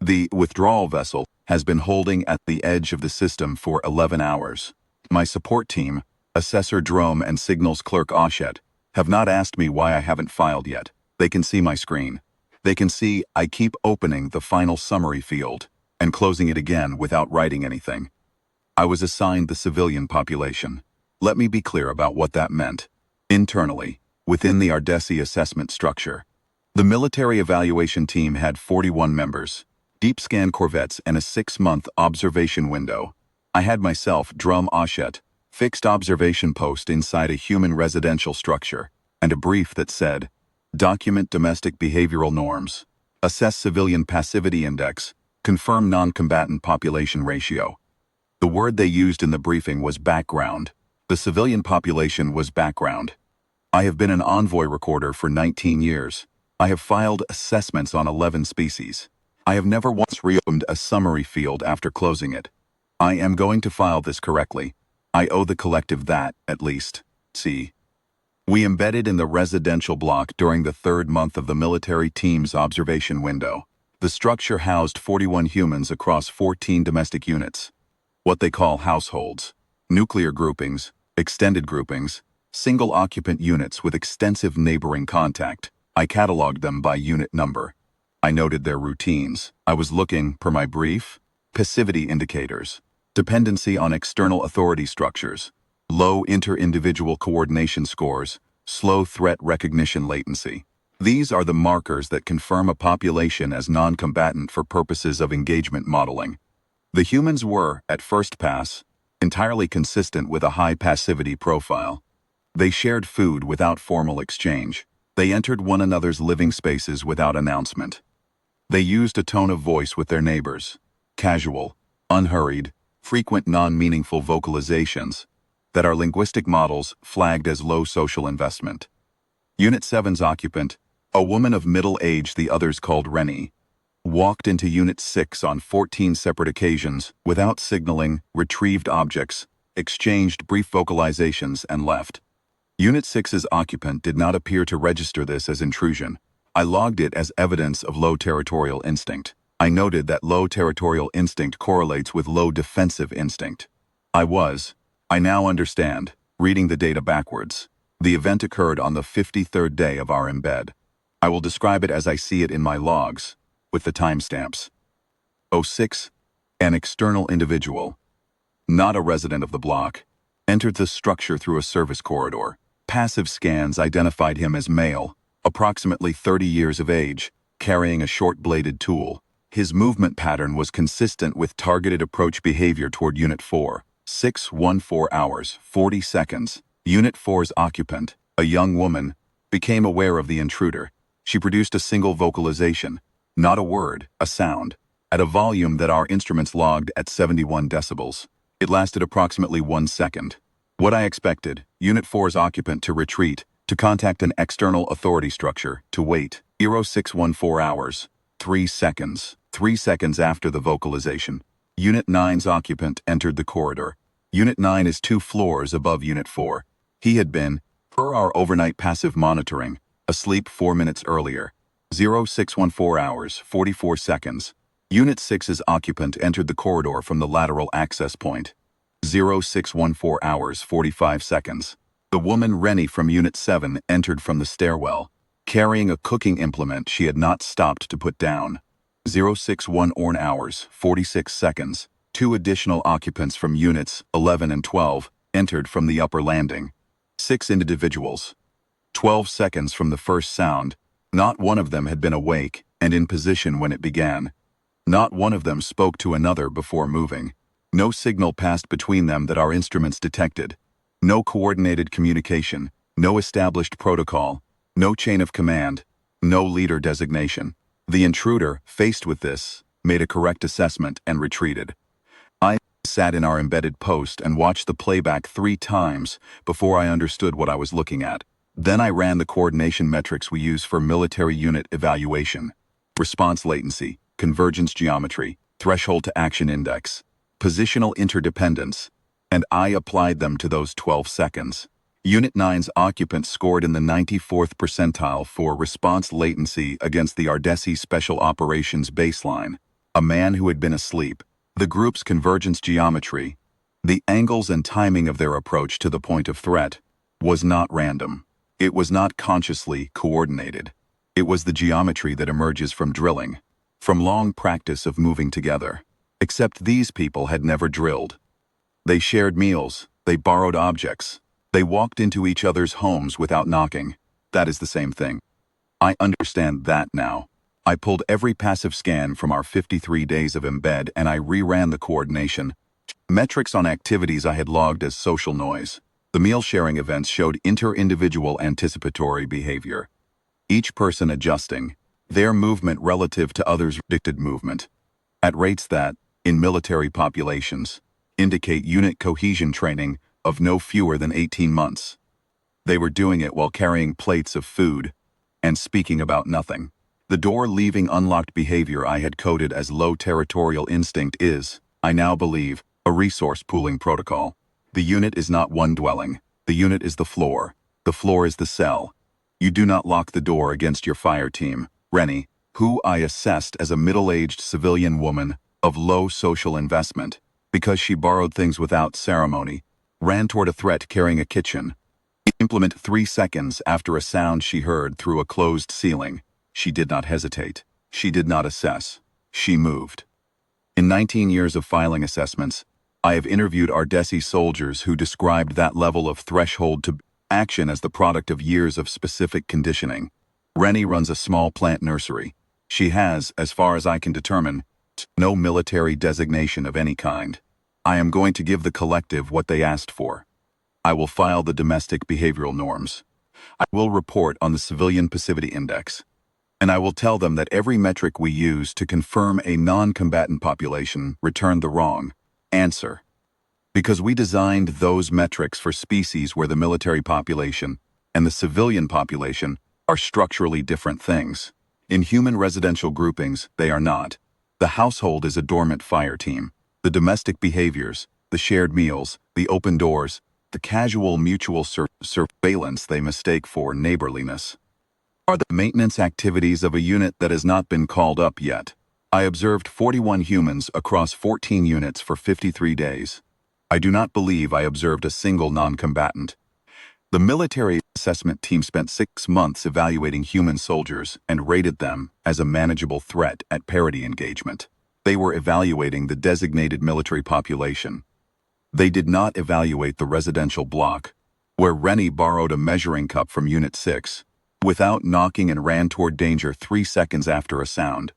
The withdrawal vessel has been holding at the edge of the system for 11 hours. My support team, assessor Drome and signals clerk Oshet, have not asked me why I haven't filed yet. They can see my screen. They can see I keep opening the final summary field and closing it again without writing anything. I was assigned the civilian population. Let me be clear about what that meant. Internally, within the Ardesi assessment structure, the military evaluation team had 41 members, deep scan corvettes, and a 6-month observation window. I had myself, Drum Oshet, fixed observation post inside a human residential structure, and a brief that said, document domestic behavioral norms, assess civilian passivity index, confirm non-combatant population ratio. The word they used in the briefing was background. The civilian population was background. I have been an envoy recorder for 19 years. I have filed assessments on 11 species. I have never once reopened a summary field after closing it. I am going to file this correctly. I owe the collective that, at least. See. We embedded in the residential block during the 3rd month of the military team's observation window. The structure housed 41 humans across 14 domestic units, what they call households, nuclear groupings, extended groupings, single-occupant units with extensive neighboring contact. I cataloged them by unit number. I noted their routines. I was looking, per my brief, passivity indicators, dependency on external authority structures, low inter-individual coordination scores, slow threat recognition latency. These are the markers that confirm a population as non-combatant for purposes of engagement modeling. The humans were, at first pass, entirely consistent with a high passivity profile. They shared food without formal exchange. They entered one another's living spaces without announcement. They used a tone of voice with their neighbors, casual, unhurried, frequent non-meaningful vocalizations that our linguistic models flagged as low social investment. Unit 7's occupant, a woman of middle age the others called Rennie, walked into Unit 6 on 14 separate occasions without signaling, retrieved objects, exchanged brief vocalizations, and left. Unit 6's occupant did not appear to register this as intrusion. I logged it as evidence of low territorial instinct. I noted that low territorial instinct correlates with low defensive instinct. I now understand, reading the data backwards. The event occurred on the 53rd day of our embed. I will describe it as I see it in my logs, with the timestamps. 06. An external individual, not a resident of the block, entered the structure through a service corridor. Passive scans identified him as male, approximately 30 years of age, carrying a short-bladed tool. His movement pattern was consistent with targeted approach behavior toward Unit 4. 6:14 hours, 40 seconds. Unit 4's occupant, a young woman, became aware of the intruder. She produced a single vocalization, not a word, a sound, at a volume that our instruments logged at 71 decibels. It lasted approximately 1 second. What I expected, Unit 4's occupant to retreat, to contact an external authority structure, to wait. 6:14 hours, 3 seconds. 3 seconds after the vocalization, Unit 9's occupant entered the corridor. Unit 9 is 2 floors above Unit 4. He had been, per our overnight passive monitoring, asleep 4 minutes earlier. 6:14 hours, 44 seconds. Unit 6's occupant entered the corridor from the lateral access point. 6:14 hours, 45 seconds. The woman Rennie from Unit 7 entered from the stairwell, carrying a cooking implement she had not stopped to put down. 6:14 hours, 46 seconds. 2 additional occupants from Units 11 and 12 entered from the upper landing. 6 individuals. 12 seconds from the first sound. Not one of them had been awake and in position when it began. Not one of them spoke to another before moving. No signal passed between them that our instruments detected. No coordinated communication, no established protocol, no chain of command, no leader designation. The intruder, faced with this, made a correct assessment and retreated. I sat in our embedded post and watched the playback 3 times before I understood what I was looking at. Then I ran the coordination metrics we use for military unit evaluation: response latency, convergence geometry, threshold to action index, positional interdependence, and I applied them to those 12 seconds. Unit 9's occupant scored in the 94th percentile for response latency against the Ardesi Special Operations baseline. a man who had been asleep, the group's convergence geometry, the angles and timing of their approach to the point of threat, was not random. It was not consciously coordinated. It was the geometry that emerges from drilling, from long practice of moving together. Except these people had never drilled. They shared meals, they borrowed objects, they walked into each other's homes without knocking. That is the same thing. I understand that now. I pulled every passive scan from our 53 days of embed and I reran the coordination. Metrics on activities I had logged as social noise. The meal-sharing events showed inter-individual anticipatory behavior. Each person adjusting their movement relative to others' predicted movement, at rates that, in military populations, indicate unit cohesion training of no fewer than 18 months. They were doing it while carrying plates of food and speaking about nothing. The door-leaving unlocked behavior I had coded as low territorial instinct is, I now believe, a resource pooling protocol. The unit is not one dwelling. The unit is the floor. The floor is the cell. You do not lock the door against your fire team. Rennie, who I assessed as a middle-aged civilian woman of low social investment, because she borrowed things without ceremony, ran toward a threat carrying a kitchen. Implement 3 seconds after a sound she heard through a closed ceiling. She did not hesitate. She did not assess. She moved. In 19 years of filing assessments, I have interviewed Ardesi soldiers who described that level of threshold to action as the product of years of specific conditioning. Rennie runs a small plant nursery. She has, as far as I can determine, no military designation of any kind. I am going to give the collective what they asked for. I will file the domestic behavioral norms. I will report on the civilian passivity index. And I will tell them that every metric we use to confirm a non-combatant population returned the wrong answer. Because we designed those metrics for species where the military population and the civilian population are structurally different things. In human residential groupings, they are not. The household is a dormant fire team. The domestic behaviors, the shared meals, the open doors, the casual mutual surveillance they mistake for neighborliness, are the maintenance activities of a unit that has not been called up yet. I observed 41 humans across 14 units for 53 days. I do not believe I observed a single non-combatant. The military assessment team spent 6 months evaluating human soldiers and rated them as a manageable threat at parity engagement. They were evaluating the designated military population. They did not evaluate the residential block, where Rennie borrowed a measuring cup from Unit 6, without knocking and ran toward danger 3 seconds after a sound.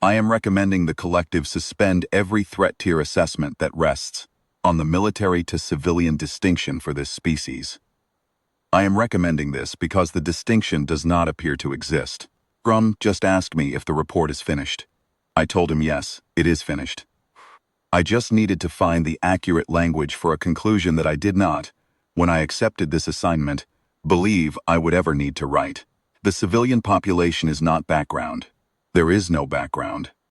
I am recommending the collective suspend every threat tier assessment that rests on the military to civilian distinction for this species. I am recommending this because the distinction does not appear to exist. Grum just asked me if the report is finished. I told him yes, it is finished. I just needed to find the accurate language for a conclusion that I did not, when I accepted this assignment, believe I would ever need to write. The civilian population is not background. There is no background.